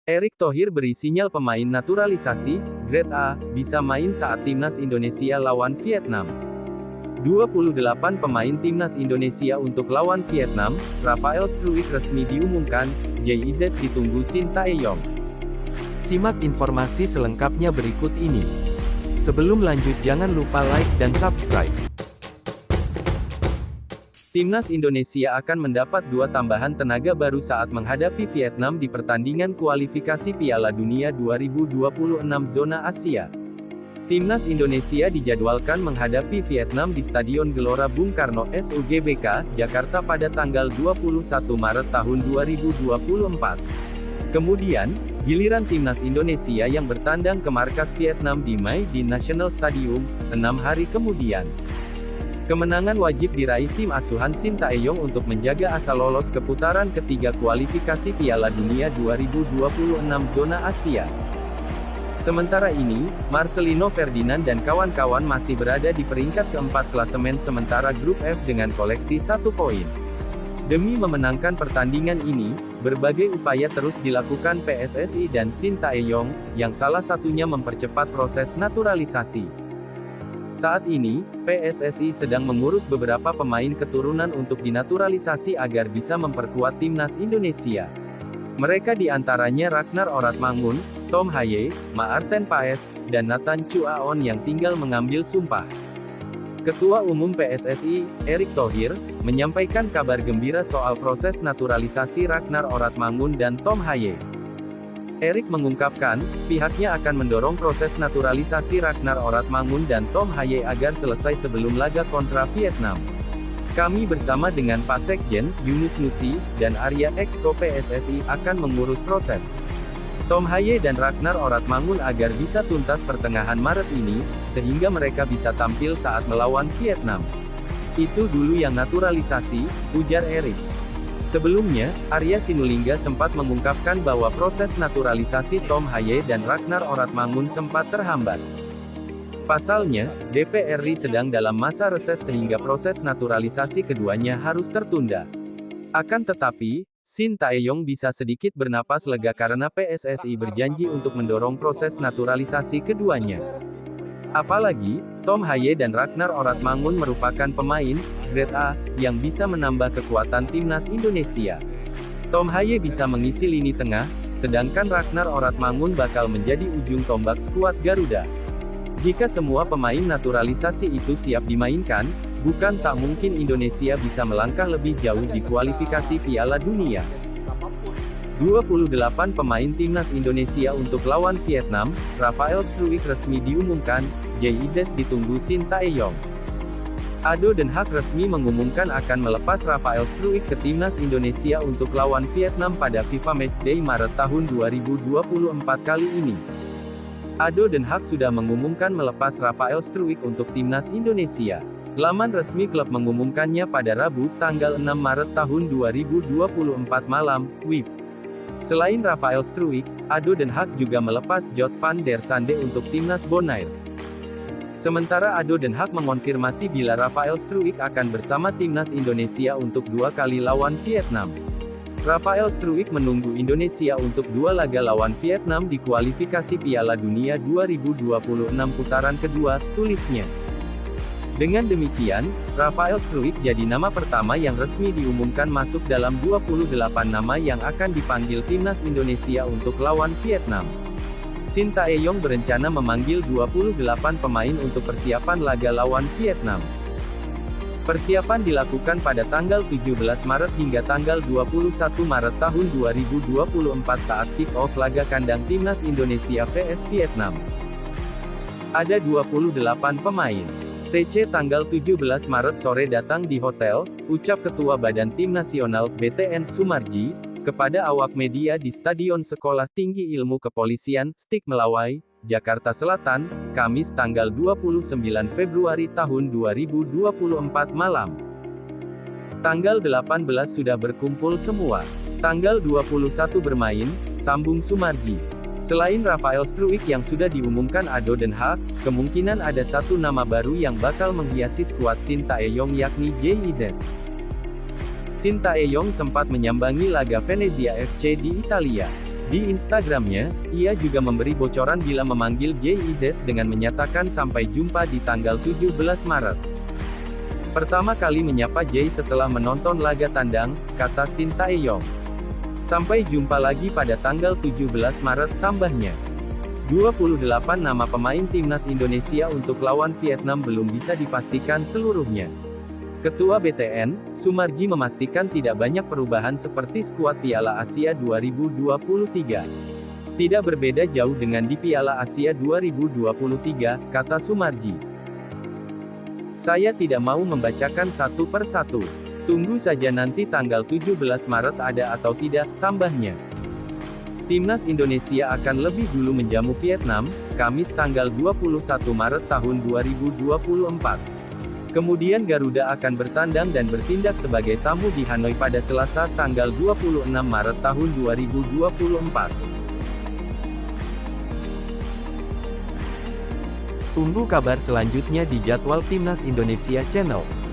Erick Thohir beri sinyal pemain naturalisasi, grade A, bisa main saat Timnas Indonesia lawan Vietnam. 28 pemain Timnas Indonesia untuk lawan Vietnam, Rafael Struijk resmi diumumkan, Jay Izzes ditunggu Shin Tae-yong. Simak informasi selengkapnya berikut ini. Sebelum lanjut jangan lupa like dan subscribe. Timnas Indonesia akan mendapat 2 tambahan tenaga baru saat menghadapi Vietnam di pertandingan kualifikasi Piala Dunia 2026 zona Asia. Timnas Indonesia dijadwalkan menghadapi Vietnam di Stadion Gelora Bung Karno SUGBK, Jakarta pada tanggal 21 Maret tahun 2024. Kemudian, giliran Timnas Indonesia yang bertandang ke markas Vietnam di Mai Dinh National Stadium, 6 hari kemudian. Kemenangan wajib diraih tim asuhan Shin Tae-yong untuk menjaga asa lolos ke putaran ketiga kualifikasi Piala Dunia 2026 zona Asia. Sementara ini, Marcelino Ferdinand dan kawan-kawan masih berada di peringkat keempat klasemen sementara grup F dengan koleksi 1 poin. Demi memenangkan pertandingan ini, berbagai upaya terus dilakukan PSSI dan Shin Tae-yong, yang salah satunya mempercepat proses naturalisasi. Saat ini, PSSI sedang mengurus beberapa pemain keturunan untuk dinaturalisasi agar bisa memperkuat Timnas Indonesia. Mereka diantaranya Ragnar Oratmangun, Tom Haye, Maarten Paes, dan Nathan Chu Aon yang tinggal mengambil sumpah. Ketua Umum PSSI, Erick Thohir, menyampaikan kabar gembira soal proses naturalisasi Ragnar Oratmangun dan Tom Haye. Erick mengungkapkan, pihaknya akan mendorong proses naturalisasi Ragnar Oratmangun dan Tom Haye agar selesai sebelum laga kontra Vietnam. Kami bersama dengan Pak Sekjen, Yunus Nusi, dan Arya Exco PSSI akan mengurus proses Tom Haye dan Ragnar Oratmangun agar bisa tuntas pertengahan Maret ini, sehingga mereka bisa tampil saat melawan Vietnam. Itu dulu yang naturalisasi, ujar Erick. Sebelumnya, Arya Sinulinga sempat mengungkapkan bahwa proses naturalisasi Tom Haye dan Ragnar Oratmangun sempat terhambat. Pasalnya, DPR RI sedang dalam masa reses sehingga proses naturalisasi keduanya harus tertunda. Akan tetapi, Shin Tae-yong bisa sedikit bernapas lega karena PSSI berjanji untuk mendorong proses naturalisasi keduanya. Apalagi, Tom Haye dan Ragnar Oratmangun merupakan pemain grade A yang bisa menambah kekuatan Timnas Indonesia. Tom Haye bisa mengisi lini tengah, sedangkan Ragnar Oratmangun bakal menjadi ujung tombak skuad Garuda. Jika semua pemain naturalisasi itu siap dimainkan, bukan tak mungkin Indonesia bisa melangkah lebih jauh di kualifikasi Piala Dunia. 28 pemain Timnas Indonesia untuk lawan Vietnam, Rafael Struijk resmi diumumkan, Jay Izzes ditunggu Shin Tae-yong. Ado Den Haag resmi mengumumkan akan melepas Rafael Struijk ke Timnas Indonesia untuk lawan Vietnam pada FIFA Matchday Maret tahun 2024 kali ini. Ado Den Haag sudah mengumumkan melepas Rafael Struijk untuk Timnas Indonesia. Laman resmi klub mengumumkannya pada Rabu, tanggal 6 Maret tahun 2024 malam, WIB. Selain Rafael Struijk, Ado Den Haag juga melepas Jot van der Sande untuk Timnas Bonaire. Sementara Ado Den Haag mengonfirmasi bila Rafael Struijk akan bersama Timnas Indonesia untuk 2 kali lawan Vietnam. Rafael Struijk menunggu Indonesia untuk 2 laga lawan Vietnam di kualifikasi Piala Dunia 2026 putaran kedua, tulisnya. Dengan demikian, Rafael Struijk jadi nama pertama yang resmi diumumkan masuk dalam 28 nama yang akan dipanggil Timnas Indonesia untuk lawan Vietnam. Shin Tae-yong berencana memanggil 28 pemain untuk persiapan laga lawan Vietnam. Persiapan dilakukan pada tanggal 17 Maret hingga tanggal 21 Maret tahun 2024 saat kick-off laga kandang Timnas Indonesia vs Vietnam. Ada 28 pemain. TC tanggal 17 Maret sore datang di hotel, ucap Ketua Badan Tim Nasional, BTN, Sumarji, kepada awak media di Stadion Sekolah Tinggi Ilmu Kepolisian, STIK Melawai, Jakarta Selatan, Kamis tanggal 29 Februari tahun 2024 malam. Tanggal 18 sudah berkumpul semua. Tanggal 21 bermain, sambung Sumarji. Selain Rafael Struijk yang sudah diumumkan Ado Den Haag, kemungkinan ada 1 nama baru yang bakal menghiasi skuad Shin Tae-yong yakni Jay Izzes. Shin Tae-yong sempat menyambangi laga Venezia FC di Italia. Di Instagramnya, ia juga memberi bocoran bila memanggil Jay Izzez dengan menyatakan sampai jumpa di tanggal 17 Maret. Pertama kali menyapa Jay setelah menonton laga tandang, kata Shin Tae-yong. Sampai jumpa lagi pada tanggal 17 Maret, tambahnya. 28 nama pemain timnas Indonesia untuk lawan Vietnam belum bisa dipastikan seluruhnya. Ketua BTN, Sumarji memastikan tidak banyak perubahan seperti skuad Piala Asia 2023. Tidak berbeda jauh dengan di Piala Asia 2023, kata Sumarji. Saya tidak mau membacakan satu per satu. Tunggu saja nanti tanggal 17 Maret ada atau tidak, tambahnya. Timnas Indonesia akan lebih dulu menjamu Vietnam, Kamis tanggal 21 Maret tahun 2024. Kemudian Garuda akan bertandang dan bertindak sebagai tamu di Hanoi pada Selasa tanggal 26 Maret tahun 2024. Tunggu kabar selanjutnya di Jadwal Timnas Indonesia Channel.